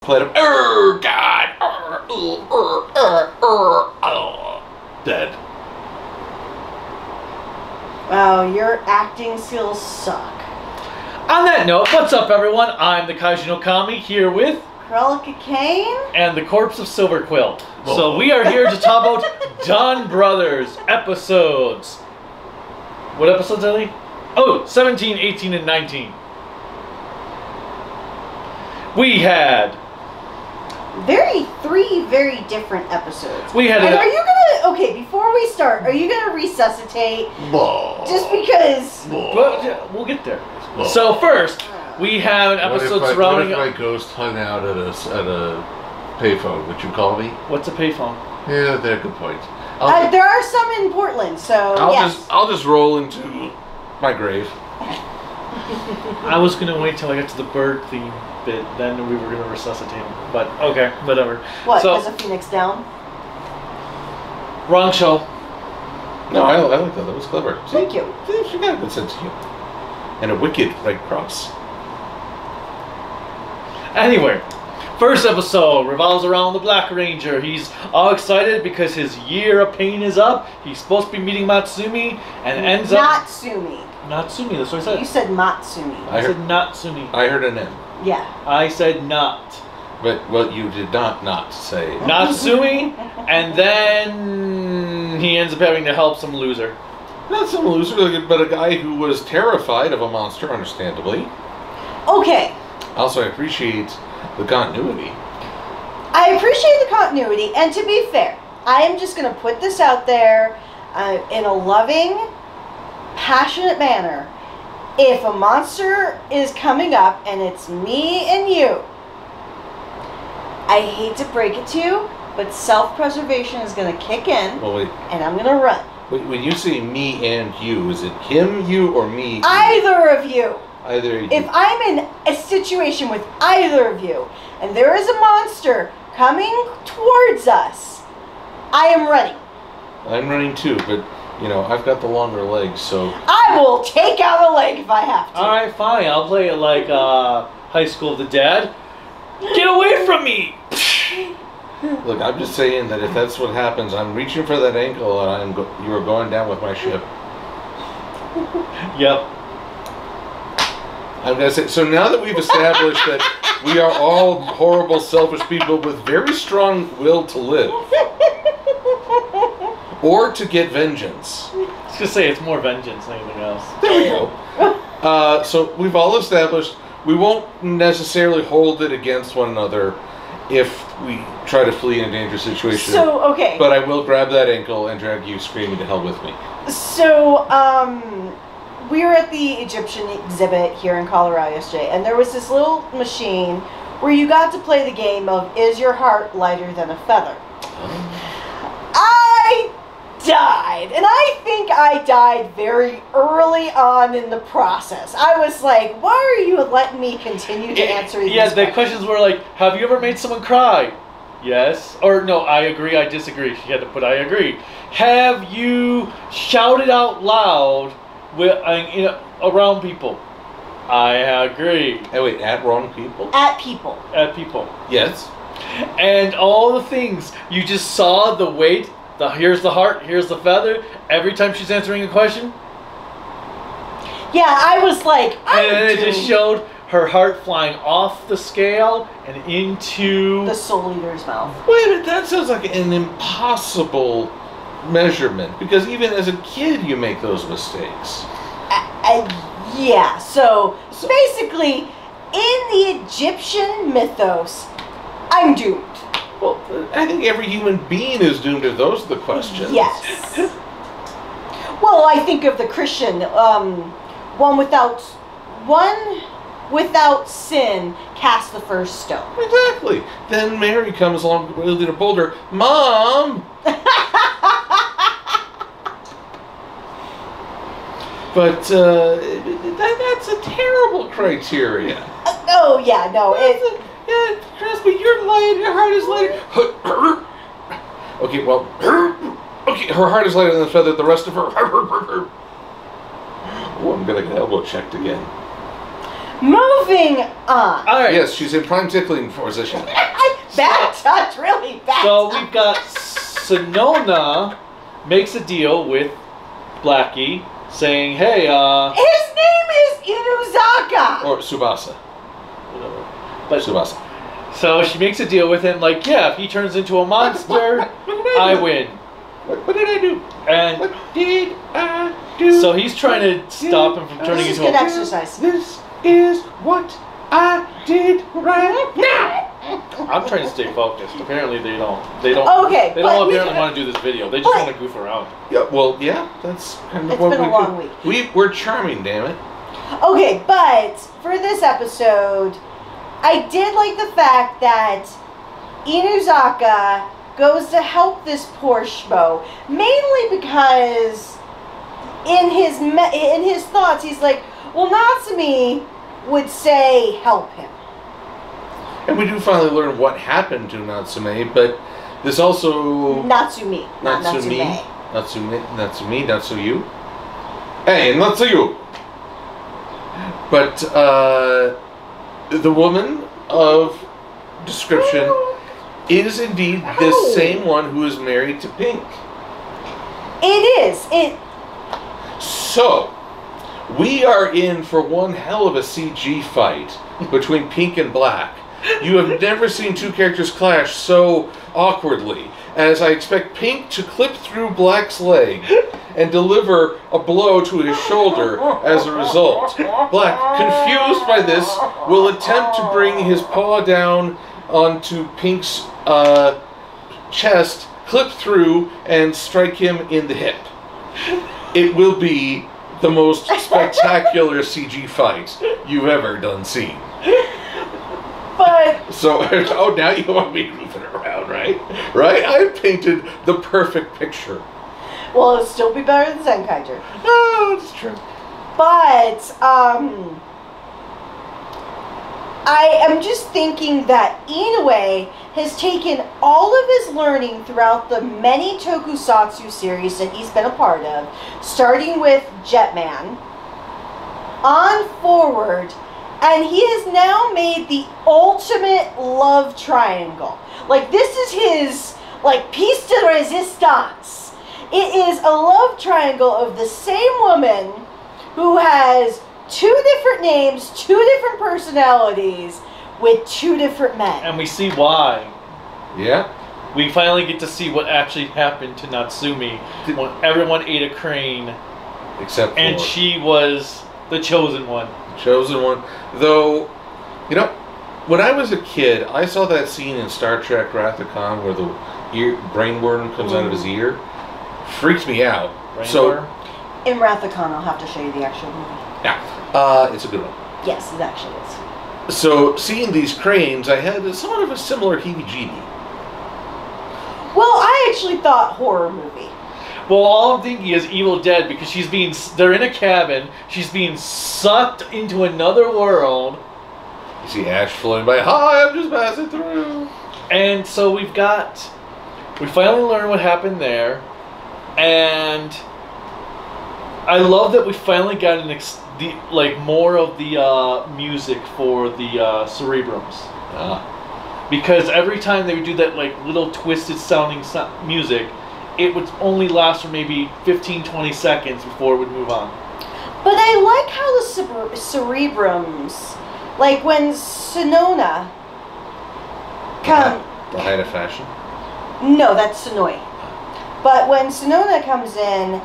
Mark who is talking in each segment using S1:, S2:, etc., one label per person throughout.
S1: played him. God. Dead.
S2: Wow, your acting skills suck.
S3: On that note, what's up, everyone? I'm the Kaiju no Kami here with
S2: Cruellica Kain
S3: and the corpse of Silver Quill. Whoa. So we are here to talk about Donbrothers episodes. What episodes are they? Oh, 17, 18, and 19. We had
S2: three very different episodes.
S3: We had.
S2: And are you gonna? Okay, before we start, are you gonna resuscitate? Just because.
S3: But we'll get there. So first, we have an episode surrounding.
S1: What if my ghost hung out at a payphone? Would you call me?
S3: What's a payphone?
S1: Yeah, that's a good point.
S2: There are some in Portland, so
S1: I'll just roll into my grave.
S3: I was gonna wait till I got to the bird theme bit, then we were gonna resuscitate him. But okay, whatever.
S2: What?
S3: So,
S2: as a phoenix down?
S3: Wrong show.
S1: No, I like that. That was clever. See,
S2: Thank you.
S1: She got a good sense of humor. And a wicked Red Cross.
S3: Anyway, first episode revolves around the Black Ranger. He's all excited because his year of pain is up. He's supposed to be meeting Matsumi and ends up...
S2: Natsumi.
S3: Natsumi, that's what I said.
S2: You said Matsumi.
S3: I said Natsumi.
S1: I heard an M.
S2: Yeah.
S3: I said not.
S1: But, well, you did not say.
S3: Natsumi, and then he ends up having to help some loser.
S1: Not some loser, but a guy who was terrified of a monster, understandably.
S2: Okay.
S1: Also, I appreciate the continuity.
S2: I appreciate the continuity, and to be fair, I am just going to put this out there in a loving, passionate manner. If a monster is coming up and it's me and you, I hate to break it to you, but self-preservation is going to kick in, and I'm going to run.
S1: When you say me and you, is it him, you, or me?
S2: Either of you.
S1: Either of you.
S2: If I'm in a situation with either of you, and there is a monster coming towards us, I am running.
S1: I'm running too, but, you know, I've got the longer legs, so...
S2: I will take out a leg if I have to.
S3: Alright, fine. I'll play it like High School of the Dead. Get away from me!
S1: Look, I'm just saying that if that's what happens, I'm reaching for that ankle and you are going down with my ship.
S3: Yep.
S1: I'm going to say, so now that we've established that we are all horrible, selfish people with very strong will to live. Or to get vengeance.
S3: I was going to say, it's more vengeance than anything else.
S1: There we go. So we've all established we won't necessarily hold it against one another if we try to flee in a dangerous situation.
S2: So, okay.
S1: But I will grab that ankle and drag you screaming to hell with me.
S2: So, we were at the Egyptian exhibit here in Colorado yesterday, and there was this little machine where you got to play the game of, is your heart lighter than a feather? I died, and I think I died very early on in the process. I was like, why are you letting me continue to answer these questions?
S3: Yeah, the questions were like, have you ever made someone cry? Yes. Or no, I agree, I disagree. She had to put I agree. Have you shouted out loud with around people? I agree.
S1: Hey, wait, at wrong people?
S2: At people.
S3: At people.
S1: Yes.
S3: And all the things. You just saw the weight. Here's the heart, here's the feather. Every time she's answering a question.
S2: Yeah, I was like,
S3: and it just showed her heart flying off the scale and into
S2: the soul eater's mouth.
S1: Wait a minute, that sounds like an impossible measurement, because even as a kid you make those mistakes.
S2: Yeah, so basically, in the Egyptian mythos, I'm doomed.
S1: Well, I think every human being is doomed if those are the questions.
S2: Yes. Well, I think of the Christian, one without sin cast the first stone.
S1: Exactly. Then Mary comes along wielding a boulder. Mom! But that's a terrible criteria.
S2: Oh, yeah, no.
S1: Yeah, trust me, your heart is lighter. Okay, well, okay, her heart is lighter than the feather, the rest of her. Oh, I'm gonna get elbow checked again.
S2: Moving on.
S3: All right.
S1: Yes, she's in prime tickling position.
S2: Bad touch, really bad
S3: So
S2: touch.
S3: we've got Sonona makes a deal with Blackie, saying, "Hey,
S2: His name is Inuzaka.
S1: Or Tsubasa.
S3: whatever." But
S1: Tsubasa.
S3: so she makes a deal with him, like, "Yeah, if he turns into a monster, I win."
S1: What did I do?
S3: And
S1: What did I do?
S3: so he's trying to stop him from turning
S2: This is
S3: into
S2: good
S3: a.
S2: exercise.
S1: This is what I did right now.
S3: I'm trying to stay focused. Apparently they don't. They don't.
S2: Okay,
S3: They
S2: but
S3: don't
S2: we-
S3: apparently want to do this video. They just
S2: but-
S3: want to goof around.
S1: Yeah, well, yeah, that's kind of
S2: It's
S1: what
S2: been
S1: we
S2: a long
S1: do.
S2: week.
S1: We're charming, damn it.
S2: Okay, but for this episode, I did like the fact that Inuzaka goes to help this poor schmo, mainly because in his thoughts he's like, well, Natsumi would say help him.
S1: And we do finally learn what happened to Natsume, but this also...
S2: Natsumi, not
S1: Natsumi.
S2: Natsume.
S1: Natsumi, Natsuyu. Hey, Natsuyu! But, the woman of description is indeed the
S2: Ow.
S1: same one who is married to Pink.
S2: It is.
S1: So, we are in for one hell of a CG fight between Pink and Black. You have never seen two characters clash so awkwardly, as I expect Pink to clip through Black's leg and deliver a blow to his shoulder as a result. Black, confused by this, will attempt to bring his paw down onto Pink's chest, clip through, and strike him in the hip. It will be the most spectacular CG fight you've ever done seen.
S2: But
S1: So, oh, now you want me goofing around, right? Right? I've painted the perfect picture.
S2: well, it'll still be better than Zenkaiger.
S1: No, it's true.
S2: But I am just thinking that Inoue has taken all of his learning throughout the many tokusatsu series that he's been a part of, starting with Jetman, on forward, and he has now made the ultimate love triangle. Like, this is his, like, piece de resistance. It is a love triangle of the same woman who has two different names, two different personalities, with two different men.
S3: And we see why.
S1: Yeah?
S3: We finally get to see what actually happened to Natsumi when everyone ate a crane
S1: Except for
S3: and she was the chosen one.
S1: chosen one. Though, you know, when I was a kid, I saw that scene in Star Trek Wrath of Khan where the brain worm comes out of his ear. Freaked me out.
S3: Rainbow?
S2: In Wrath of Khan, I'll have to show you the actual movie.
S1: Yeah, it's a good one.
S2: Yes, it actually is.
S1: So, seeing these cranes, I had somewhat of a similar heebie-jeebie.
S2: Well, I actually thought horror movie.
S3: Well, all I'm thinking is Evil Dead because they're in a cabin, she's being sucked into another world.
S1: You see Ash floating by. Hi, I'm just passing through.
S3: And so we finally learn what happened there, and I love that we finally got more of the music for the Cerebrums. Because every time they would do that like little twisted sounding music, it would only last for maybe 15-20 seconds before it would move on.
S2: But I like how the Cerebrums, like when Sonona come...
S1: The height of fashion.
S2: No, that's Sonoi. But when Sonona comes in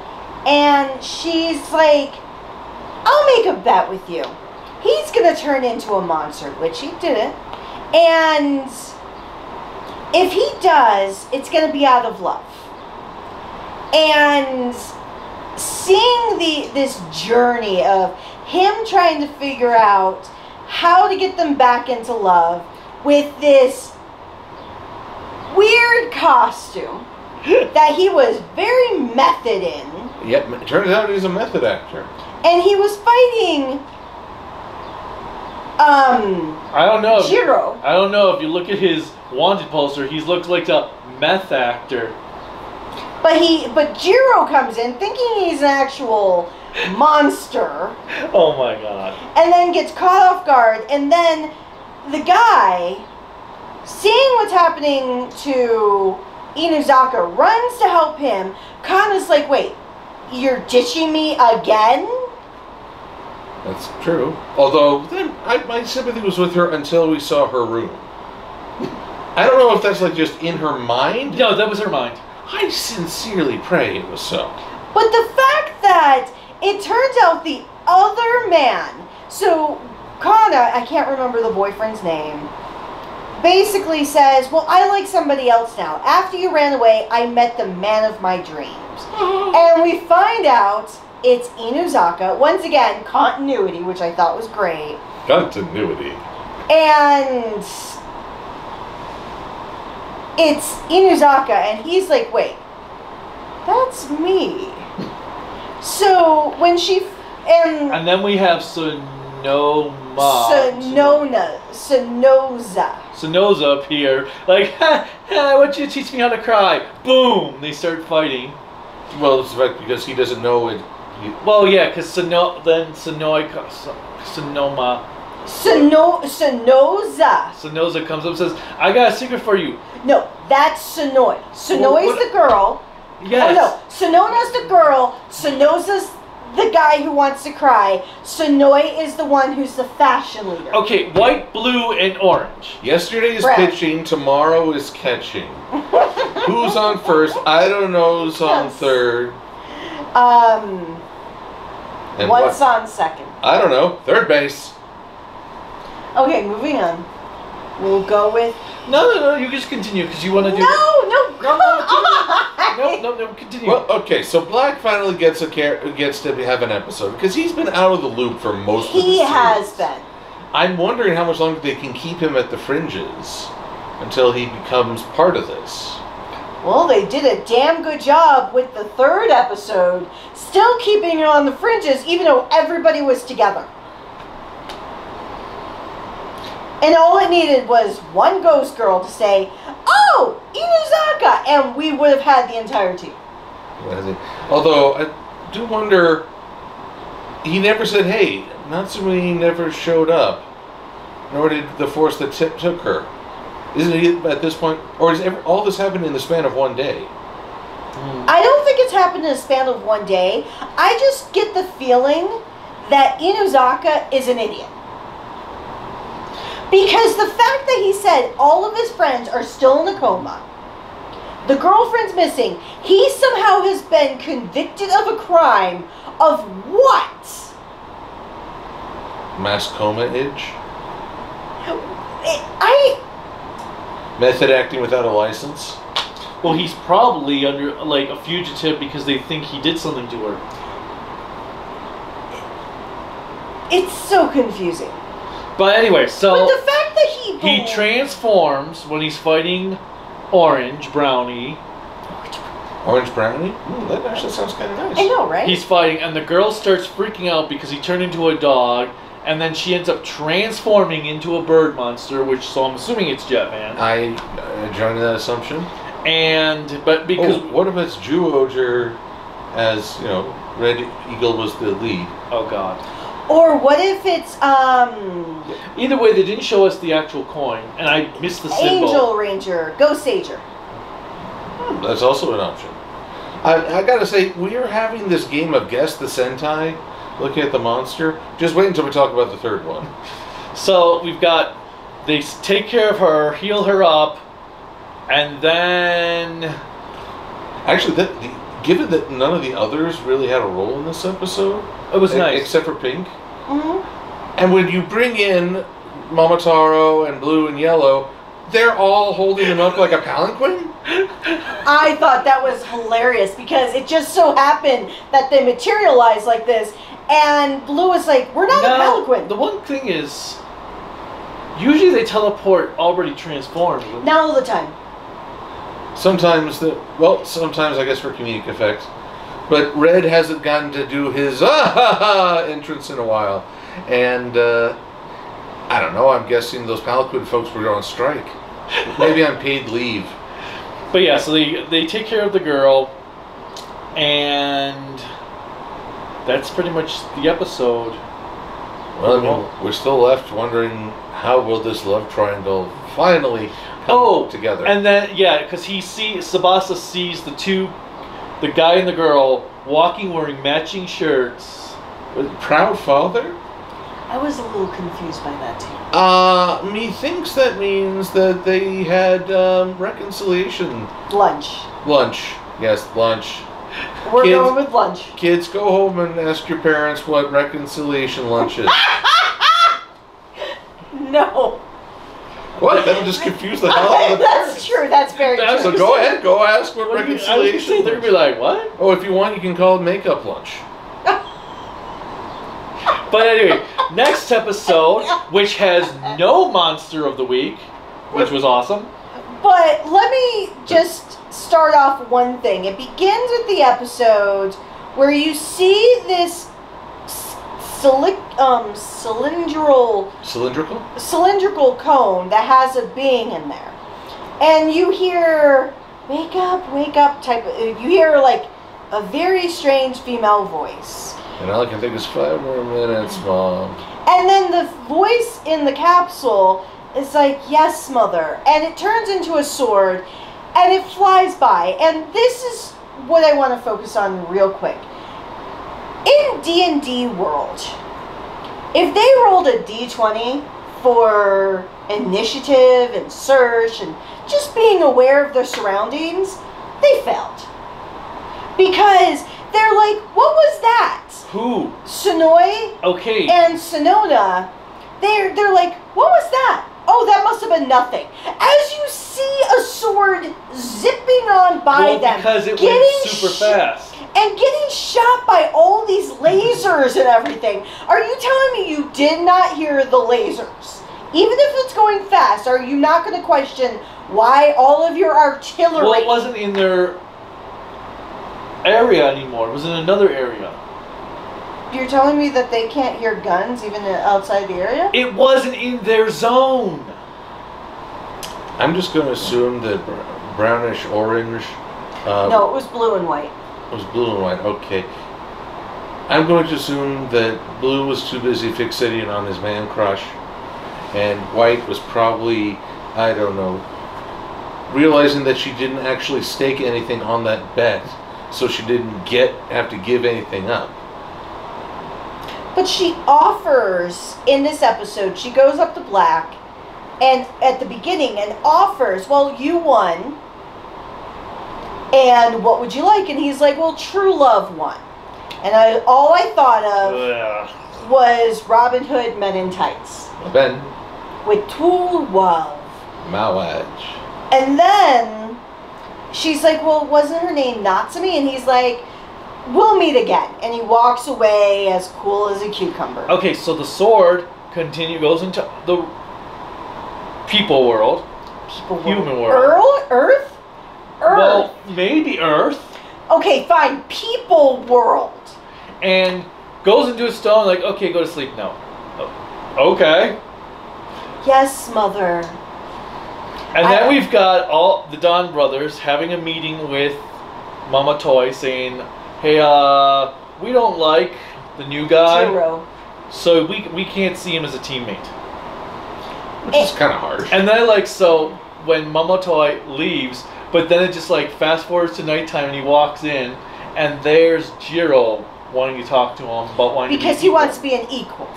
S2: and she's like, I'll make a bet with you. He's going to turn into a monster, which he didn't. And if he does, it's going to be out of love. And seeing this journey of him trying to figure out how to get them back into love with this weird costume that he was very method in.
S1: Yep, it turns out he's a method actor.
S2: And he was fighting
S3: I don't know.
S2: Jiro.
S3: I don't know if you look at his wanted poster, he looks like a meth actor.
S2: But Jiro comes in thinking he's an actual monster.
S3: Oh my god.
S2: And then gets caught off guard. And then the guy, seeing what's happening to Inuzaka, runs to help him. Kana's like, wait, you're ditching me again?
S1: That's true. Although, then my sympathy was with her until we saw her room. I don't know if that's like just in her mind.
S3: No, that was her mind.
S1: I sincerely pray it was so.
S2: But the fact that it turns out the other man, so Kana, I can't remember the boyfriend's name, basically says, well, I like somebody else now. After you ran away, I met the man of my dreams. And we find out it's Inuzaka. Once again, continuity, which I thought was great.
S1: Continuity.
S2: And it's Inuzaka, and he's like, wait, that's me. So when she
S3: and then we have Sonoza appear, like, ha, I want you to teach me how to cry. Boom! They start fighting.
S1: Well, it's like because he doesn't know it.
S3: Well, yeah, because Sonoza. Sonoza comes up and says, I got a secret for you.
S2: No, that's Sonoi. Sonoi's the girl.
S3: Yes.
S2: Oh no, Sonona's the girl. Sonoza's the guy who wants to cry. Sonoi is the one who's the fashion leader.
S3: Okay, white, blue, and orange.
S1: Yesterday is
S2: Red.
S1: pitching, tomorrow is catching. Who's on first? I don't know who's on third. And
S2: What's on second?
S1: I don't know. Third base.
S2: Okay, moving on. We'll go with...
S3: No, you just continue because you want to do...
S2: No, come on!
S3: No, continue.
S1: Well, okay, so Black finally gets to have an episode because he's been out of the loop for most of the series.
S2: He has been.
S1: I'm wondering how much longer they can keep him at the fringes until he becomes part of this.
S2: Well, they did a damn good job with the third episode, still keeping it on the fringes, even though everybody was together. And all it needed was one ghost girl to say, oh, Inuzaka, and we would have had the entire team.
S1: Although, I do wonder, he never said, hey, Natsumi never showed up, nor did the force that took her. Isn't he at this point, or is all this happened in the span of one day?
S2: I don't think it's happened in the span of one day. I just get the feeling that Inuzaka is an idiot. Because the fact that he said all of his friends are still in a coma, the girlfriend's missing, he somehow has been convicted of a crime of what?
S1: Mass coma-age? Method acting without a license?
S3: Well, he's probably under, like, a fugitive because they think he did something to her.
S2: It's so confusing.
S3: But anyway, so...
S2: But the fact that
S3: he transforms when he's fighting Orange Brownie.
S1: Orange Brownie? Ooh, that actually sounds kind of nice.
S2: I know, right?
S3: He's fighting, and the girl starts freaking out because he turned into a dog, and then she ends up transforming into a bird monster, which, so I'm assuming it's Jetman.
S1: I join that assumption.
S3: But because...
S1: Oh, what if it's Ju-Oger as, Red Eagle was the lead?
S3: Oh, God.
S2: Or what if it's,
S3: Either way, they didn't show us the actual coin, and I missed the symbol.
S2: Angel Ranger, Ghost Sager.
S1: That's also an option. I gotta say, we are having this game of Guess the Sentai, looking at the monster. Just wait until we talk about the third one.
S3: So, we've got... They take care of her, heal her up, and then...
S1: Actually, given that none of the others really had a role in this episode...
S3: It was nice.
S1: Except for Pink.
S2: Mm-hmm.
S1: And when you bring in Momotaro and Blue and Yellow, they're all holding them up like a palanquin?
S2: I thought that was hilarious because it just so happened that they materialized like this, and Blue was like, we're not a palanquin.
S3: The one thing is, usually they teleport already transformed.
S2: Not all the time.
S1: Sometimes I guess for comedic effect. But Red hasn't gotten to do his entrance in a while. And, I don't know, I'm guessing those palanquin folks were on strike. Maybe on paid leave.
S3: But yeah, so they take care of the girl, and that's pretty much the episode.
S1: Well, I mean, we're still left wondering how will this love triangle finally come together.
S3: And then, because Tsubasa sees the guy and the girl walking wearing matching shirts.
S1: Proud father?
S2: I was a little confused by that too.
S1: Methinks that means that they had reconciliation.
S2: Lunch.
S1: Yes, lunch.
S2: We're going with lunch.
S1: Kids, go home and ask your parents what reconciliation lunch is.
S2: No.
S1: What? That would just confuse the hell out of the
S2: That's
S1: parents.
S2: true. That's very true.
S1: So go ahead, go ask what reconciliation.
S3: They're gonna be like, what?
S1: Oh, if you want, you can call it makeup lunch.
S3: But anyway, next episode, which has no monster of the week, which was awesome.
S2: But let me just start off one thing. It begins with the episode where you see this cylindrical cone that has a being in there, and you hear wake up type of, you hear like a very strange female voice,
S1: and all I can think is 5 more minutes, Mom.
S2: and then the voice in the capsule is like, yes, mother, and it turns into a sword and it flies by. And this is what I want to focus on real quick. In D&D world, if they rolled a d20 for initiative and search and just being aware of their surroundings, they failed. Because they're like, what was that?
S3: Who?
S2: Sonoy and Sonona, they're like, what was that? Oh, that must have been nothing. As you see a sword zipping on by them,
S3: because it went super fast.
S2: And getting shot by all these lasers and everything. Are you telling me you did not hear the lasers? Even if it's going fast, are you not going to question why all of your artillery...
S3: Well, it wasn't in their area anymore. It was in another area.
S2: You're telling me that they can't hear guns even outside the area?
S3: It wasn't in their zone.
S1: I'm just going to assume that brownish orange...
S2: no, it was blue and white.
S1: It was blue and white, okay. I'm going to assume that Blue was too busy fixating on his man crush, and White was probably, I don't know, realizing that she didn't actually stake anything on that bet, so she didn't have to give anything up.
S2: But she offers, in this episode, she goes up to Black, and at the beginning, and offers, well, you won, and what would you like? And he's like, well, true love won. And all I thought of was Robin Hood Men in Tights.
S1: Ben.
S2: With true love.
S1: Marriage.
S2: And then she's like, well, wasn't her name Natsumi? And he's like, we'll meet again. And he walks away as cool as a cucumber.
S3: Okay, so the sword goes into the people world. Human world.
S2: Earth?
S3: Well, maybe Earth.
S2: Okay, fine. People world.
S3: And goes into a stone like, okay, go to sleep now. Okay.
S2: Yes, mother.
S3: And then we've got all the Donbrothers having a meeting with Mama Toy saying, hey, we don't like the new guy.
S2: Zero.
S3: So we can't see him as a teammate.
S1: Which is kind of harsh.
S3: And then so when Mama Toy leaves, but then it just fast forwards to nighttime and he walks in and there's Jiro wanting to talk to him about wanting
S2: because
S3: to be
S2: he wants to be an equal.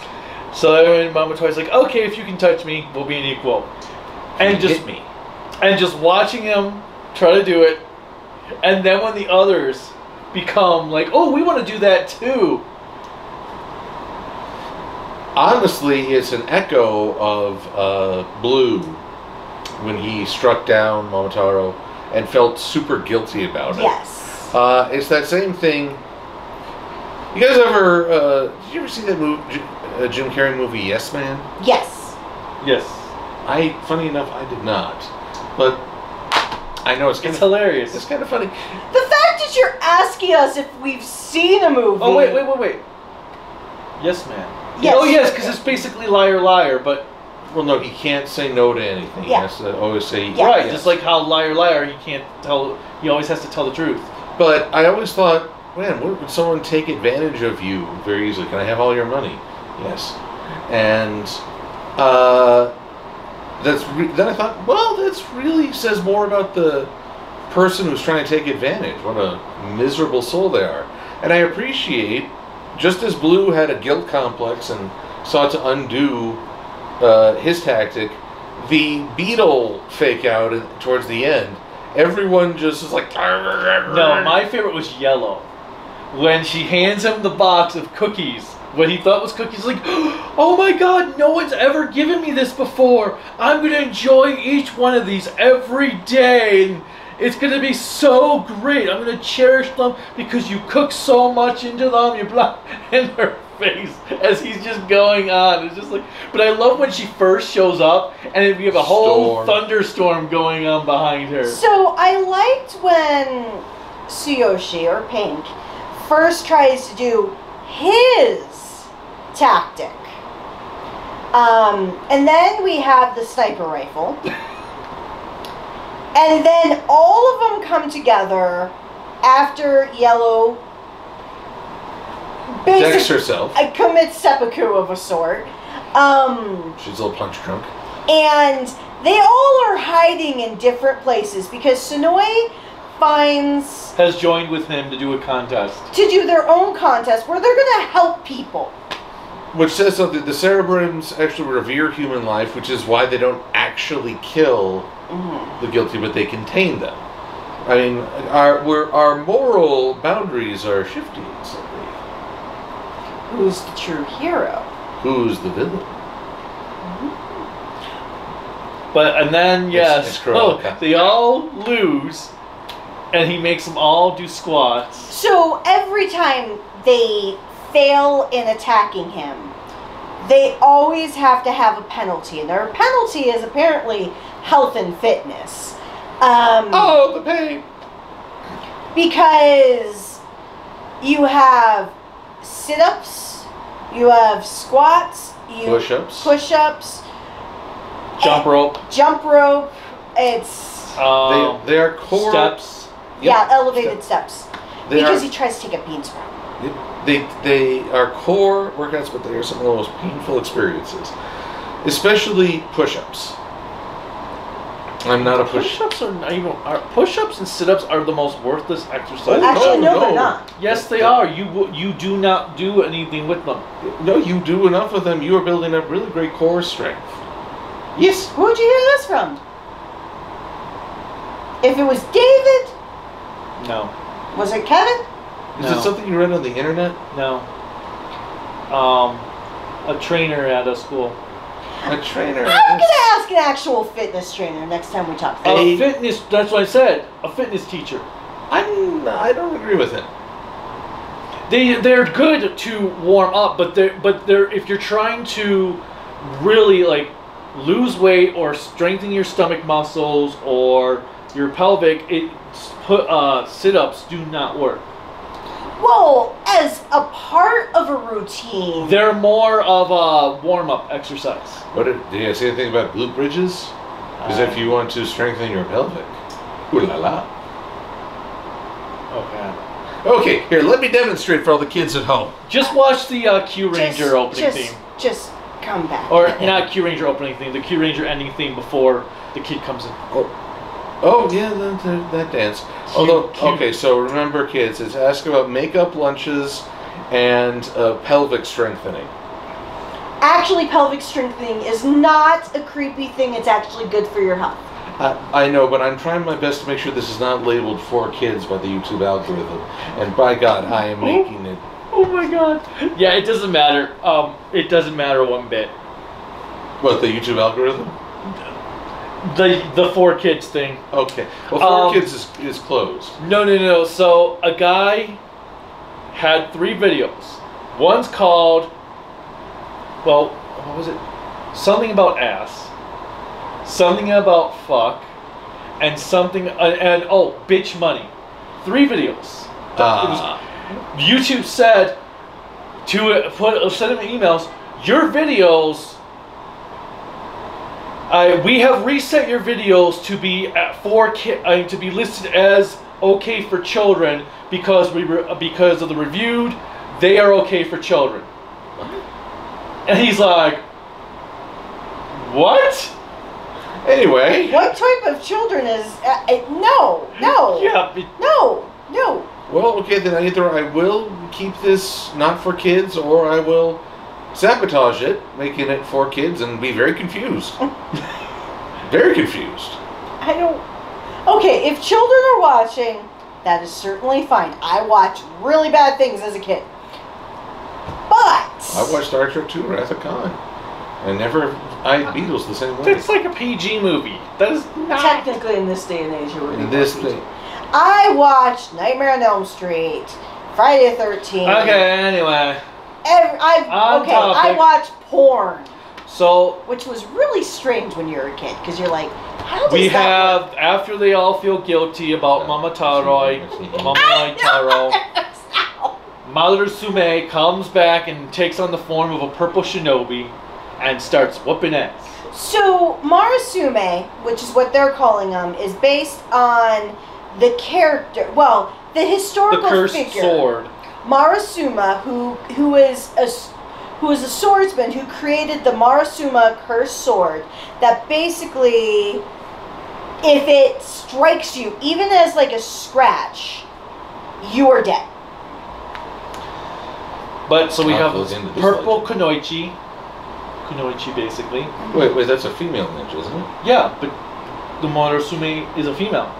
S3: So then Mama Toy's like, okay, if you can touch me, we'll be an equal. And just watching him try to do it, and then when the others become like, oh, we want to do that too.
S1: Honestly, it's an echo of Blue when he struck down Momotaro and felt super guilty about it.
S2: Yes.
S1: It's that same thing. You guys ever, did you ever see that Jim Carrey movie, Yes Man?
S2: Yes.
S3: Yes.
S1: Funny enough, I did not. But I know it's
S3: hilarious.
S1: It's kind of funny.
S2: The fact that you're asking us if we've seen a movie.
S3: Oh, wait. Yes Man.
S2: Yes.
S3: Oh, yes, because it's basically liar, liar, but...
S1: Well, no, he can't say no to anything.
S2: Yeah.
S1: He has to always say
S2: yeah.
S3: Right,
S1: yes.
S3: just like how liar, liar, he always has to tell the truth.
S1: But I always thought man, would someone take advantage of you very easily? Can I have all your money? Yes. And then I thought, well, that's really says more about the person who's trying to take advantage. What a miserable soul they are. And I appreciate, just as Blue had a guilt complex and sought to undo his tactic, the Beetle fake out towards the end, everyone just is like...
S3: No, my favorite was Yellow. When she hands him the box of cookies, what he thought was cookies, like, oh my god, no one's ever given me this before. I'm going to enjoy each one of these every day. And it's going to be so great. I'm going to cherish them because you cook so much into them. You blah, in her face as he's just going on. It's just like, but I love when she first shows up and we have a whole thunderstorm going on behind her.
S2: So I liked when Tsuyoshi, or Pink, first tries to do his tactic. And then we have the sniper rifle. And then all of them come together after Yellow
S1: decks herself.
S2: Commits seppuku of a sort.
S1: She's a little punch drunk.
S2: And they all are hiding in different places because Sonoe has
S3: joined with him to do a contest.
S2: To do their own contest where they're going to help people.
S1: Which says something. The Cerebrims actually revere human life, which is why they don't actually kill the guilty, but they contain them. I mean, our moral boundaries are shifting slightly.
S2: Who's the true hero?
S1: Who's the villain?
S3: But, and then, yes,
S1: it's Cruellica.
S3: They all lose, and he makes them all do squats.
S2: So every time they fail in attacking him, they always have to have a penalty, and their penalty is apparently health and fitness.
S1: The pain!
S2: Because you have sit-ups, you have squats, push-ups,
S3: jump rope.
S2: It's
S1: they are core
S3: steps.
S2: Yeah, elevated steps. Because he tries to take a bean sprout.
S1: They are core workouts, but they are some of the most painful experiences, especially push-ups. I'm not a
S3: push-ups push-ups and sit-ups are the most worthless exercises.
S2: Actually, no, they're not.
S3: Yes, they are. You do not do anything with them.
S1: No, you do enough with them. You are building up really great core strength. Yes.
S2: Who'd you hear this from? If it was David?
S3: No.
S2: Was it Kevin?
S1: Is it something you read on the internet?
S3: No. A trainer at a school.
S1: A trainer.
S2: I'm gonna ask an actual fitness trainer next time we talk.
S3: That's what I said. A fitness teacher.
S1: I don't agree with him.
S3: They're good to warm up, but they're if you're trying to really like lose weight or strengthen your stomach muscles or your pelvic, sit-ups do not work.
S2: Well, as a part of a routine,
S3: they're more of a warm-up exercise.
S1: Did you say anything about glute bridges? Because if you want to strengthen your pelvic, ooh la la. Okay, here, let me demonstrate for all the kids at home.
S3: Just watch the Q Ranger opening theme.
S2: Just come back.
S3: Or not Q Ranger opening theme, the Q Ranger ending theme before the kid comes in.
S1: Oh yeah, that dance. Although, okay, so remember, kids, it's ask about makeup, lunches, and pelvic strengthening.
S2: Actually, pelvic strengthening is not a creepy thing. It's actually good for your health.
S1: I know, but I'm trying my best to make sure this is not labeled for kids by the YouTube algorithm. And by God, I am making it.
S3: Oh my God. Yeah, it doesn't matter. It doesn't matter one bit.
S1: What, the YouTube algorithm?
S3: The 4 kids thing.
S1: Okay. Well, 4 kids is closed.
S3: No. So a guy had 3 videos. One's called, well, what was it? Something about ass. Something about fuck. And something, bitch money. 3 videos. YouTube said send him emails. Your videos. We have reset your videos to be to be listed as okay for children because because of the reviewed, they are okay for children. And he's like, what?
S1: Anyway.
S2: What type of children is... no.
S3: Yeah.
S2: No.
S1: Well, okay, then either I will keep this not for kids, or I will sabotage it, making it for kids, and be very confused. Very confused.
S2: I don't... Okay, if children are watching, that is certainly fine. I watched really bad things as a kid. But...
S1: I watched Star Trek 2, Wrath of Khan. I never eyed Beatles the same way.
S3: It's like a PG movie. That is not...
S2: Technically, in this day and age, it would be
S1: In this
S2: more PG.
S1: thing.
S2: I watched Nightmare on Elm Street, Friday the 13th.
S3: Okay, anyway.
S2: I watched porn.
S3: So...
S2: Which was really strange when you're a kid, because you're like, how does
S3: We
S2: that
S3: have,
S2: work?
S3: after they all feel guilty about Mama Taroi, Mama Taro, Mother Sume comes back and takes on the form of a purple shinobi and starts whooping ass.
S2: So, Marasume, which is what they're calling him, is based on the character, well, the
S3: The
S2: historical
S3: cursed
S2: figure.
S3: sword.
S2: Marasuma, who is a swordsman who created the Marasuma cursed sword that basically, if it strikes you, even as like a scratch, you are dead.
S3: But so we have
S1: Goes into this
S3: purple kunoichi. Kunoichi, basically.
S1: Wait, that's a female ninja, isn't it?
S3: Yeah, but the Marasume is a female.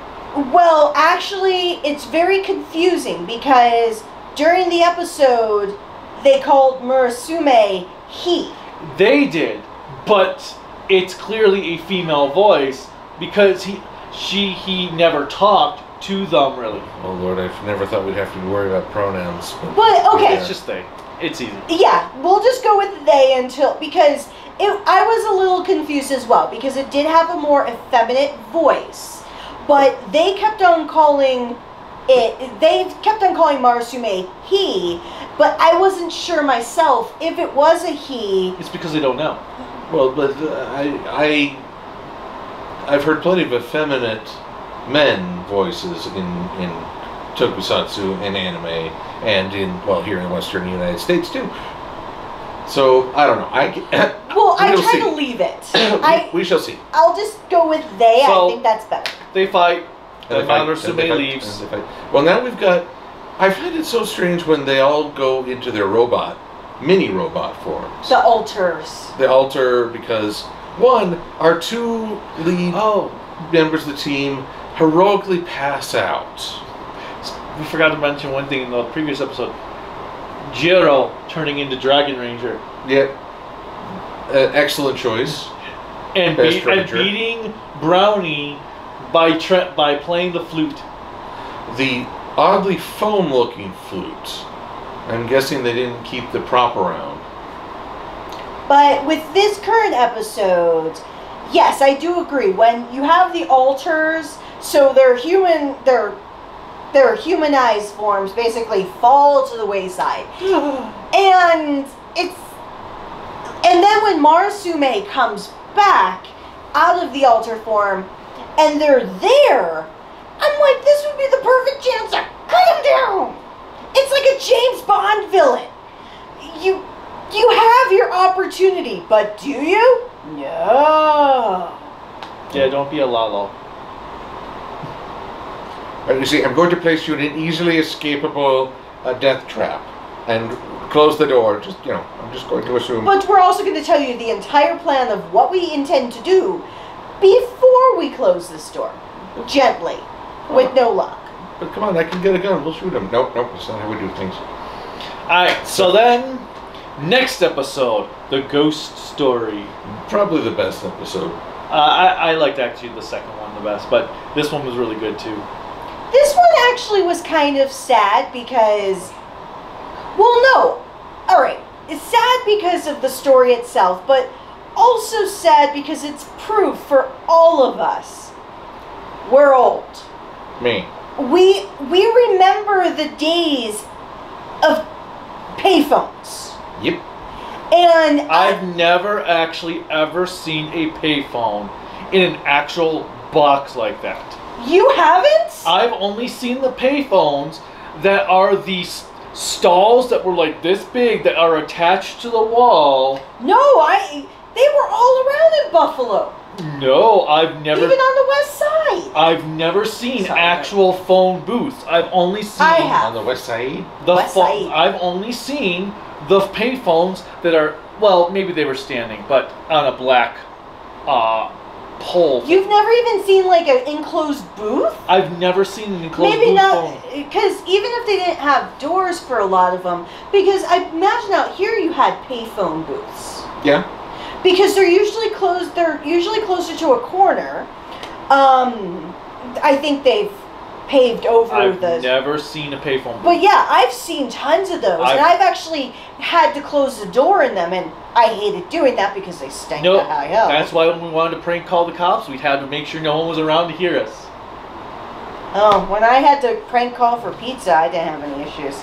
S2: Well, actually, it's very confusing because during the episode, they called Murasume he.
S3: They did, but it's clearly a female voice because he never talked to them really.
S1: Oh Lord, I've never thought we'd have to worry about pronouns.
S2: But, okay.
S3: It's just they. It's easy.
S2: Yeah, we'll just go with they until, because I was a little confused as well, because it did have a more effeminate voice. But they kept on calling Marasume he, but I wasn't sure myself if it was a he.
S3: It's because they don't know.
S1: Well, but I've heard plenty of effeminate men voices in tokusatsu and anime, and here in Western United States too. So I don't know. I
S2: try to leave it.
S1: We shall see.
S2: I'll just go with they.
S3: So,
S2: I think that's better.
S3: They fight.
S1: And
S3: The Marasume leaves.
S1: Well, now we've got. I find it so strange when they all go into their mini robot forms.
S2: The alters.
S1: They alter because one, our two lead members of the team heroically pass out.
S3: We forgot to mention one thing in the previous episode. Jiro turning into Dragon Ranger.
S1: Yep. Excellent choice.
S3: And, beating Brownie by playing the flute.
S1: The oddly foam-looking flute. I'm guessing they didn't keep the prop around.
S2: But with this current episode, yes, I do agree. When you have the alters, so their humanized forms basically fall to the wayside. And then when Marasume comes back out of the alter form and they're there, I'm like, this would be the perfect chance to cut him down. It's like a James Bond villain. You have your opportunity, but do you? No.
S3: Yeah, don't be a Lalo.
S1: You see, I'm going to place you in an easily escapable death trap and close the door. I'm just going to assume.
S2: But we're also going to tell you the entire plan of what we intend to do before we close this door. Gently. With no luck.
S1: But come on, I can get a gun. We'll shoot him. Nope, that's not how we do things.
S3: Alright, so then, next episode, The Ghost Story.
S1: Probably the best episode.
S3: I liked actually the second one the best, but this one was really good too.
S2: This one actually was kind of sad because... Well, no. Alright. It's sad because of the story itself, but also sad because it's proof for all of us. We're old.
S1: Me.
S2: We remember the days of payphones.
S1: Yep.
S2: And
S3: I've never actually ever seen a payphone in an actual box like that.
S2: You haven't?
S3: I've only seen the payphones that are these stalls that were like this big that are attached to the wall.
S2: No, they were all around in Buffalo.
S3: No, I've never.
S2: Even on the west side.
S3: I've never seen actual phone booths. I've only seen.
S2: I have.
S1: On the west side?
S3: I've only seen the payphones that are, well, maybe they were standing, but on a black pole.
S2: You've never even seen like an enclosed booth?
S3: I've never seen an enclosed
S2: Maybe
S3: booth
S2: not,
S3: phone.
S2: because even if they didn't have doors for a lot of them, because I imagine out here you had payphone booths.
S1: Yeah.
S2: Because they're usually closed. They're usually closer to a corner. I think they've paved over
S3: I've
S2: the.
S3: never seen a payphone booth.
S2: But yeah, I've seen tons of those, and I've actually had to close the door in them, and I hated doing that because they stank the high hell.
S3: That's why when we wanted to prank call the cops, we had to make sure no one was around to hear us.
S2: Oh, when I had to prank call for pizza, I didn't have any issues.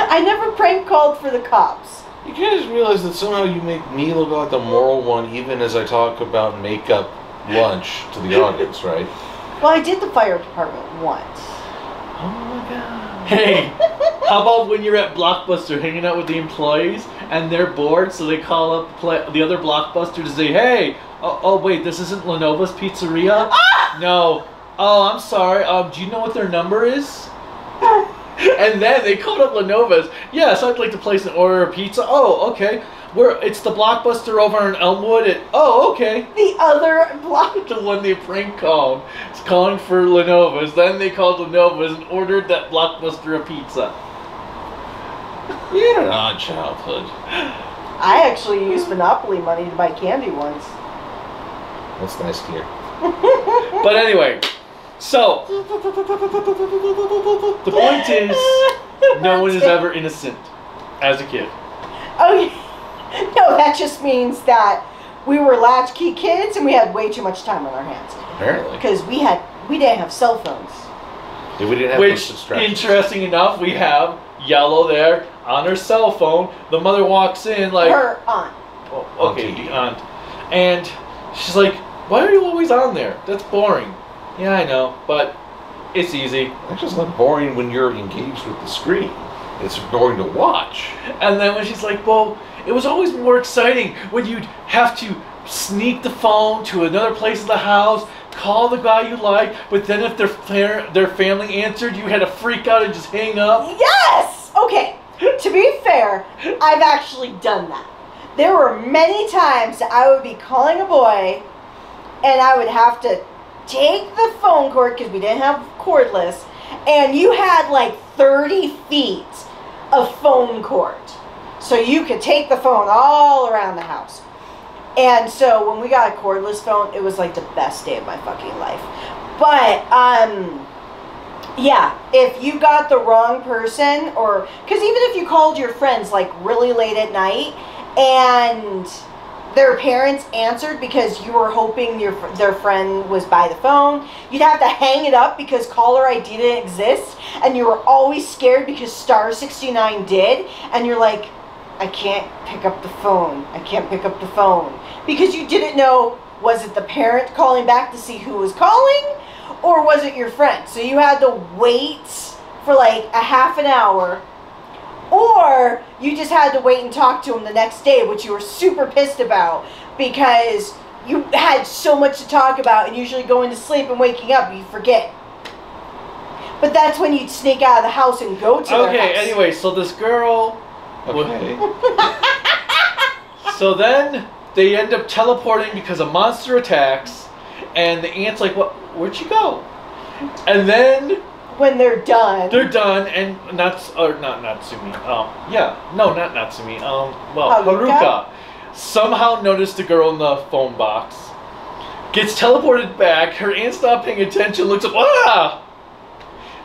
S2: I never prank called for the cops.
S1: You guys realize that somehow you make me look like the moral one even as I talk about make-up lunch to the audience, right?
S2: Well, I did the fire department once.
S1: Oh my god.
S3: Hey, how about when you're at Blockbuster hanging out with the employees and they're bored, so they call up the other Blockbuster to say, hey, oh wait, this isn't Lenovo's Pizzeria?
S2: Ah!
S3: No. Oh, I'm sorry. Do you know what their number is? And then they called up Lenovo's. Yes, I'd like to place an order of pizza. Oh, okay. It's the Blockbuster over in Elmwood. Oh, okay.
S2: The other block.
S3: The one they prank called. It's calling for Lenovo's. Then they called Lenovo's and ordered that Blockbuster a pizza.
S1: You had an odd childhood.
S2: I actually used Monopoly money to buy candy once.
S1: That's nice to hear.
S3: But anyway, so the point is, no one is ever innocent as a kid.
S2: Okay. No, that just means that we were latchkey kids and we had way too much time on our hands.
S1: Apparently.
S2: Because we didn't have cell phones.
S1: Yeah, we didn't have
S3: Which,
S1: those distractions.
S3: interesting enough, we have Yellow there on her cell phone. The mother walks in like...
S2: Her aunt.
S3: Oh, okay, the aunt. And she's like, why are you always on there? That's boring. Yeah, I know, but it's easy.
S1: It's just not boring when you're engaged with the screen. It's boring to watch.
S3: And then when she's like, well, it was always more exciting when you'd have to sneak the phone to another place in the house, call the guy you like, but then if their family answered, you had to freak out and just hang up.
S2: Yes! Okay, to be fair, I've actually done that. There were many times that I would be calling a boy and I would have to take the phone cord, because we didn't have cordless, and you had like 30 feet of phone cord. So you could take the phone all around the house. And so when we got a cordless phone, it was like the best day of my fucking life. But, yeah, if you got the wrong person, or, because even if you called your friends like really late at night and their parents answered because you were hoping their friend was by the phone, you'd have to hang it up because caller ID didn't exist, and you were always scared because star 69 did, and you're like, I can't pick up the phone. I can't pick up the phone. Because you didn't know, was it the parent calling back to see who was calling, or was it your friend? So you had to wait for like a half an hour, or you just had to wait and talk to him the next day, which you were super pissed about because you had so much to talk about, and usually going to sleep and waking up, you forget. But that's when you'd sneak out of the house and go to their house.
S3: Okay, anyway, so this girl...
S1: Okay.
S3: So then they end up teleporting because a monster attacks, and the aunt's like, "What? Where'd you go?" And then
S2: when they're done,
S3: and not Natsumi. Not Natsumi. Haruka somehow noticed the girl in the phone box, gets teleported back. Her aunt's not paying attention. Looks up. Ah!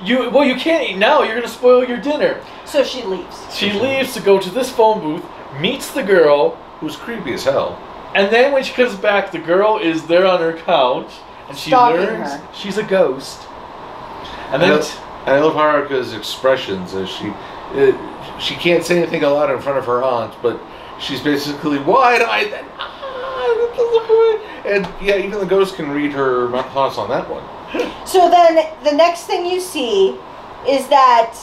S3: You can't eat now. You're gonna spoil your dinner.
S2: So she leaves.
S3: She leaves to go to this phone booth, meets the girl,
S1: who's creepy as hell.
S3: And then when she comes back, the girl is there on her couch, and she learns she's a ghost. And then
S1: I love Haruka's expressions as she can't say anything aloud in front of her aunt, but she's basically wide-eyed. And yeah, even the ghost can read her thoughts on that one.
S2: So then the next thing you see is that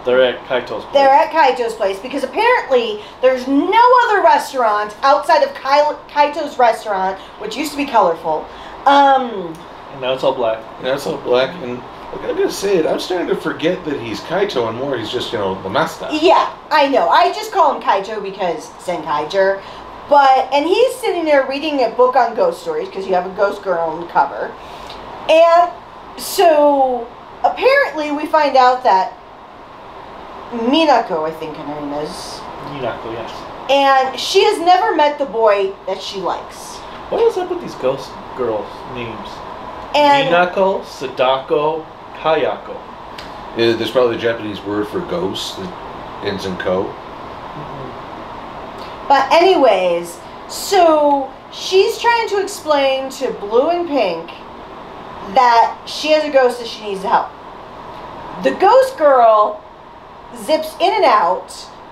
S3: They're at Kaito's place.
S2: they're at Kaito's place because apparently there's no other restaurant outside of Kaito's restaurant, which used to be colorful.
S3: And now it's all black.
S1: Yeah, it's all black, and look, I gotta say it, I'm starting to forget that he's Kaito and more he's just, the master.
S2: Yeah, I know. I just call him Kaito because Senkaiger. And he's sitting there reading a book on ghost stories because you have a ghost girl on the cover. And so apparently we find out that Minako, I think her name is.
S3: Minako, yes.
S2: And she has never met the boy that she likes.
S3: What is up with these ghost girls' names?
S2: And
S3: Minako, Sadako, Kayako.
S1: Yeah, there's probably a Japanese word for ghost that ends in ko.
S2: but anyways, so she's trying to explain to Blue and Pink that she has a ghost that she needs help. The ghost girl zips in and out,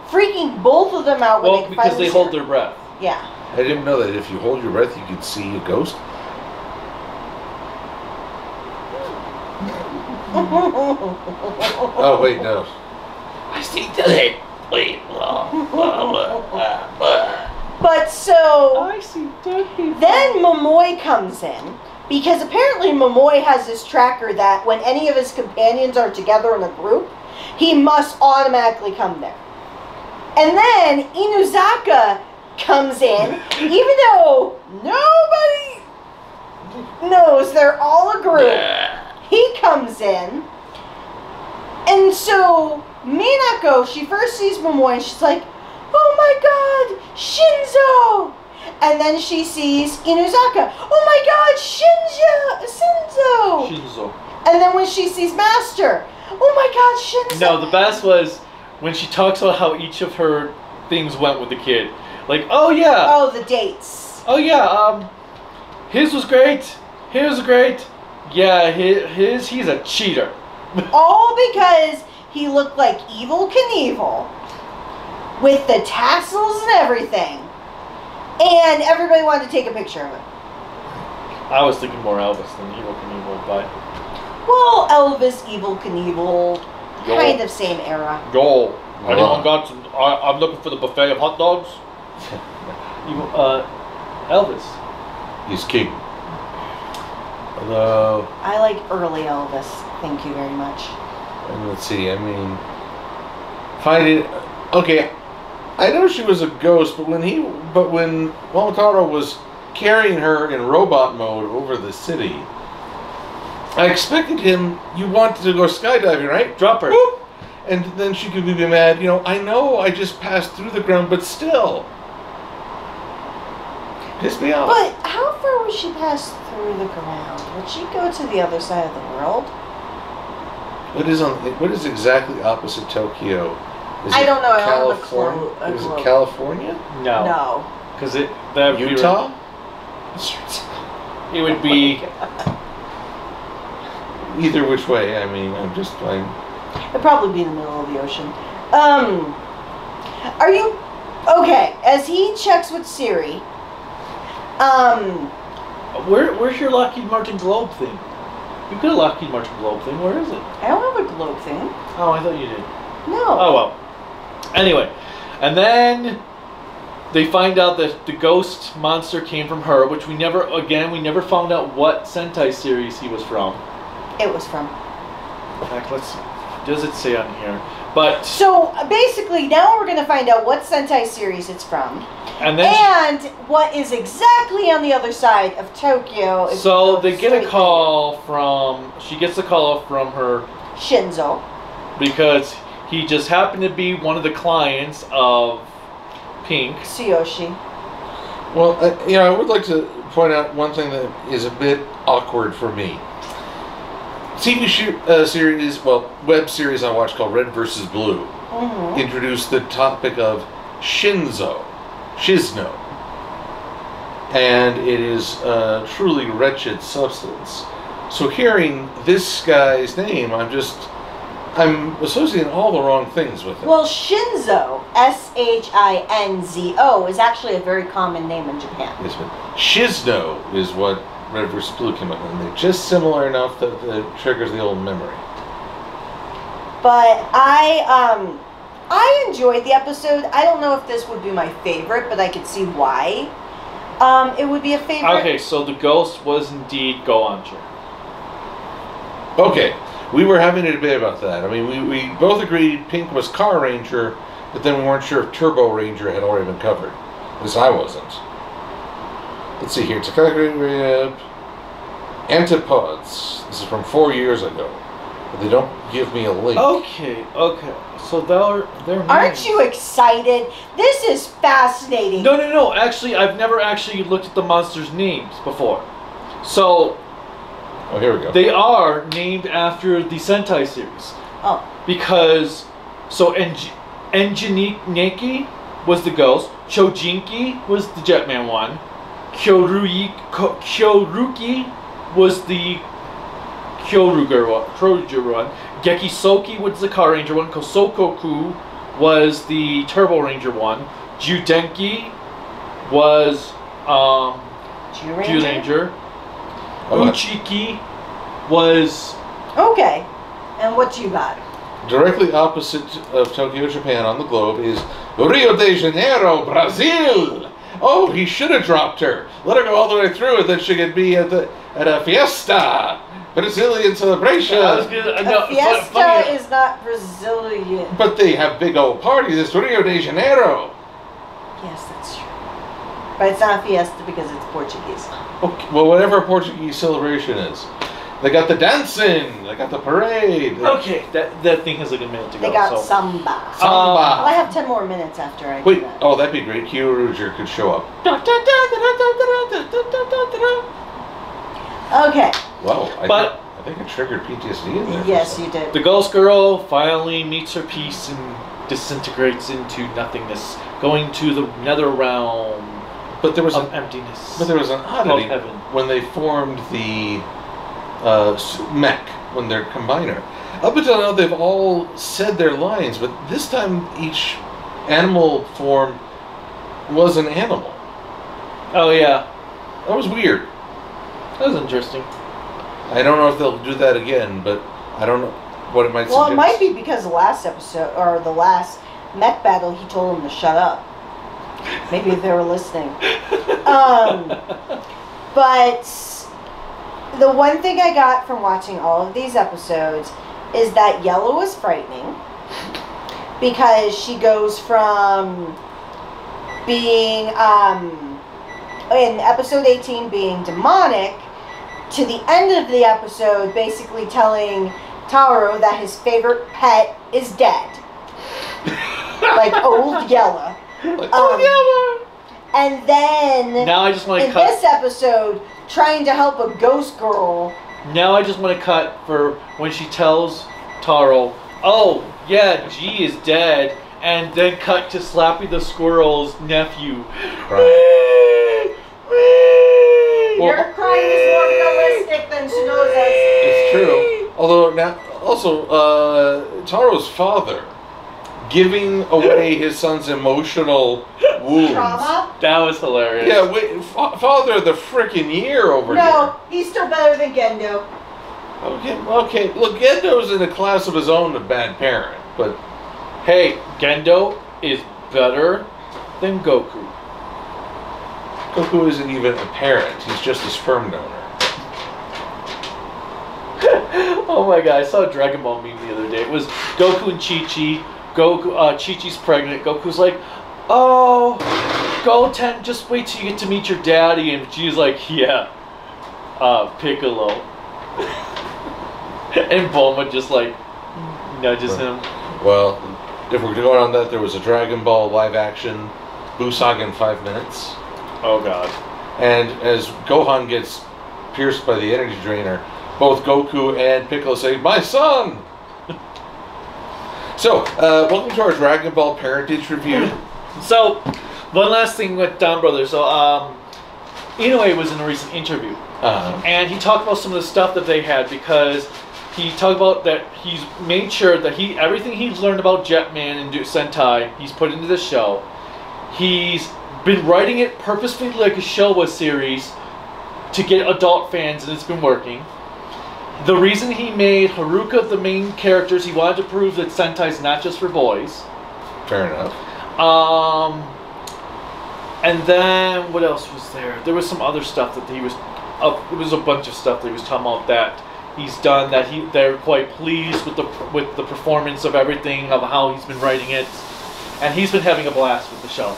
S2: freaking both of them out when
S3: Well,
S2: they
S3: because
S2: finally
S3: they
S2: see
S3: hold
S2: her.
S3: their breath.
S2: Yeah.
S1: I didn't know that if you hold your breath, you could see a ghost. Oh, wait, no. I see dead. Wait,
S2: But so
S3: I see dead people.
S2: then Momoy comes in because apparently Momoy has this tracker that when any of his companions are together in a group, he must automatically come there. And then Inuzaka comes in, even though nobody knows they're all a group. He comes in, and so Minako, she first sees Momoy and she's like, "Oh my God, Shinzo!" And then she sees Inuzaka, "Oh my God, Shinzo!"
S3: Shinzo.
S2: And then when she sees Master, "Oh my God, Shinzo!"
S3: No, the best was when she talks about how each of her things went with the kid. Like, oh yeah,
S2: Oh, the dates.
S3: oh yeah, his was great. His was great. Yeah, he's a cheater.
S2: All because he looked like Evil Knievel with the tassels and everything. And everybody wanted to take a picture of it.
S3: I was thinking more Elvis than Evil Knievel, but
S2: Well, Elvis, Evil Knievel,
S3: Yo.
S2: kind of same era.
S3: yo, anyone got some? I'm looking for the buffet of hot dogs. Elvis.
S1: He's king. Although,
S2: I like early Elvis. Thank you very much.
S1: and let's see, I mean, finding, okay, I know she was a ghost, but when Momotaro was carrying her in robot mode over the city, I expected him, you wanted to go skydiving, right?
S3: Drop her.
S1: Whoop! And then she could be mad, I know I just passed through the ground, but still. Pissed me off.
S2: But how far would she pass through the ground? Would she go to the other side of the world?
S1: What is exactly opposite Tokyo? Is
S2: I
S1: it
S2: don't know, I don't have a
S1: California?
S2: clue- a
S1: Is
S2: clue.
S1: it California?
S3: No.
S2: No.
S3: Because that would
S1: Utah?
S3: It would be.
S1: Either which way, I mean, I'm just fine.
S2: It'd probably be in the middle of the ocean. Are you okay? As he checks with Siri,
S3: Where's your Lockheed Martin Globe thing? You could have Lockheed Martin Globe thing. Where is it?
S2: I don't have a globe thing.
S3: Oh, I thought you did.
S2: No.
S3: Oh well. Anyway, and then they find out that the ghost monster came from her, which we never found out what Sentai series he was from.
S2: It was from.
S3: In fact, let's see. Does it say on here? But
S2: So basically, now we're going to find out what Sentai series it's from,
S3: and then
S2: and what is exactly on the other side of Tokyo. if
S3: so
S2: you go
S3: they get a
S2: straight
S3: call from. She gets a call from her
S2: there. Shinzo.
S3: because he just happened to be one of the clients of Pink.
S2: Tsuyoshi.
S1: Well, I would like to point out one thing that is a bit awkward for me. TV series, web series I watched called Red vs. Blue
S2: Mm-hmm.
S1: introduced the topic of Shizno, and it is a truly wretched substance. So hearing this guy's name, I'm just I'm associating all the wrong things with it.
S2: Well, Shinzo, Shinzo, is actually a very common name in Japan.
S1: Yes, but Shizno is what Red vs. Blue came up with. And they're just similar enough that it triggers the old memory.
S2: But I enjoyed the episode. I don't know if this would be my favorite, but I could see why it would be a favorite.
S3: Okay, so the ghost was indeed Goancher.
S1: Okay, we were having a debate about that. I mean, we both agreed Pink was Car Ranger, but then we weren't sure if Turbo Ranger had already been covered. At least I wasn't. Let's see here. It's a category Antipods. This is from 4 years ago. But they don't give me a link.
S3: Okay. So they're
S2: Aren't you excited? This is fascinating.
S3: No. Actually, I've never actually looked at the monsters' names before. So
S1: Oh, here we go.
S3: they are named after the Sentai series.
S2: Oh.
S3: Because Enjiniki was the ghost, Chojinki was the Jetman one, Kyoruki was the Kyoruger one, Gekisoki was the Car Ranger one, Kosokoku was the Turbo Ranger one, Judenki was Jew Ranger, Uchiki was...
S2: Okay. And what you got?
S1: Directly opposite of Tokyo, Japan on the globe is Rio de Janeiro, Brazil. Oh, he should have dropped her. Let her go all the way through, and then she could be at a fiesta, Brazilian celebration.
S2: Fiesta is not Brazilian.
S1: But they have big old parties. It's Rio de Janeiro.
S2: Yes, that's true. But it's not a fiesta because it's Portuguese.
S1: Okay, well, whatever Portuguese celebration is. They got the dancing. They got the parade.
S3: Okay, that thing has like a minute to go.
S2: They got
S3: so.
S2: samba.
S1: Samba.
S2: Well, I have 10 more minutes after I
S1: Wait,
S2: do that.
S1: oh, that'd be great. Kyoruger could show up.
S2: Okay.
S1: Wow, I
S3: But-
S1: think it triggered PTSD in there. for
S2: Yes,
S1: some-
S2: you did.
S3: The ghost girl finally meets her peace and disintegrates into nothingness, going to the nether realm
S1: But there was
S3: of emptiness.
S1: But there was an oddity
S3: Of heaven.
S1: when they formed the mech, when they're combiner. Up until now, they've all said their lines, but this time each animal form was an animal.
S3: Oh yeah,
S1: That was weird.
S3: that was interesting.
S1: I don't know if they'll do that again, but I don't know what it might
S2: Well,
S1: suggest.
S2: it might be because the last episode, or the last mech battle, he told them to shut up. Maybe they were listening. But the one thing I got from watching all of these episodes is that Yellow is frightening because she goes from being, in episode 18, being demonic, to the end of the episode basically telling Taro that his favorite pet is dead. Like old Yellow.
S1: Like,
S2: And then
S3: Now I just want to
S2: in
S3: cut.
S2: this episode, trying to help a ghost girl.
S3: Now I just want to cut for when she tells Taro, "Oh yeah, G is dead," and then cut to Slappy the Squirrel's nephew.
S2: Your crying is more realistic than Shinoza's.
S1: It's true. Although now, also, Taro's father giving away his son's emotional wounds.
S2: Trauma?
S3: That was hilarious.
S1: Yeah, wait, father of the frickin' year over here.
S2: No, he's still better than Gendo.
S1: Okay. Look, Gendo's in a class of his own, a bad parent, but
S3: Hey, Gendo is better than Goku.
S1: Toku isn't even a parent. He's just a sperm donor.
S3: Oh my god, I saw a Dragon Ball meme the other day. It was Goku and Chi-Chi. Goku, Chi-Chi's pregnant. Goku's like, "Oh, Goten, just wait till you get to meet your daddy." And Chi's like, "Yeah, Piccolo." And Bulma just like nudges him.
S1: Well, if we're going on that, there was a Dragon Ball live action Buu Saga in 5 minutes.
S3: Oh god.
S1: And as Gohan gets pierced by the energy drainer, both Goku and Piccolo say, "My son!" So, welcome to our Dragon Ball Parentage Review.
S3: So, one last thing with Donbrothers. So, Inoue was in a recent interview.
S1: Uh-huh.
S3: And he talked about some of the stuff that they had because he talked about that he's made sure that everything he's learned about Jetman and Sentai, he's put into the show. He's been writing it purposefully like a Showa series to get adult fans, and it's been working. The reason he made Haruka the main character is he wanted to prove that Sentai's not just for boys.
S1: Fair enough.
S3: And then what else was there? There was some other stuff that he was. It was a bunch of stuff that he was talking about that he's done. That they're quite pleased with the performance of everything, of how he's been writing it, and he's been having a blast with the show.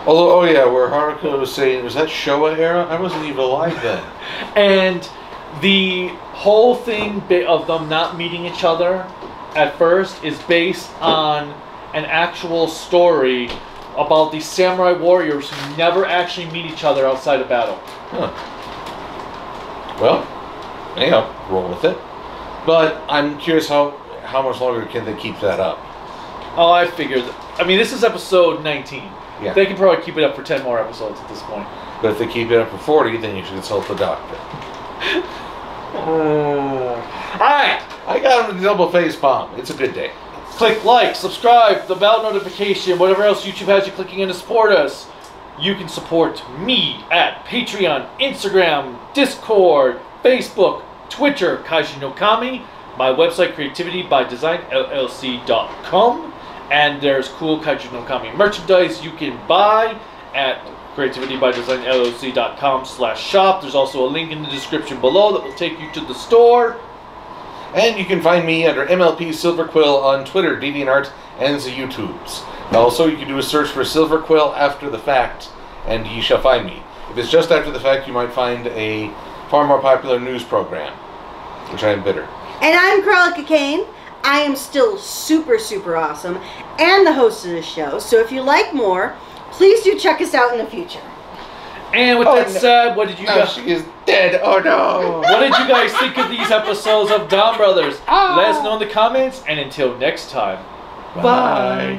S1: Although, oh yeah, where Haruka was saying, was that Showa era? I wasn't even alive then.
S3: And the whole thing of them not meeting each other at first is based on an actual story about these samurai warriors who never actually meet each other outside of battle.
S1: Huh. Well, yeah, roll with it. But I'm curious how much longer can they keep that up?
S3: Oh, I figured. I mean, this is episode 19.
S1: Yeah.
S3: They can probably keep it up for 10 more episodes at this point.
S1: But if they keep it up for 40, then you should consult the doctor. Alright! I got him to double face palm. It's a good day.
S3: Click like, subscribe, the bell notification, whatever else YouTube has you clicking in to support us. You can support me at Patreon, Instagram, Discord, Facebook, Twitter, Kaiju no Kami, my website, creativitybydesignllc.com, and there's cool Kaiju no Kami merchandise you can buy at creativitybydesignllc.com/shop. There's also a link in the description below that will take you to the store.
S1: And you can find me under MLP Silver Quill on Twitter, DeviantArt, and the YouTubes. Also, you can do a search for Silver Quill after the fact, and ye shall find me. If it's just after the fact, you might find a far more popular news program, which I am bitter.
S2: And I'm Cruellica Kain. I am still super, super awesome, and the host of this show. So if you like more, please do check us out in the future.
S3: And with that said, what did you guys...
S1: she is dead. Oh no.
S3: What did you guys think of these episodes of Donbrothers? Let us know in the comments, and until next time, bye.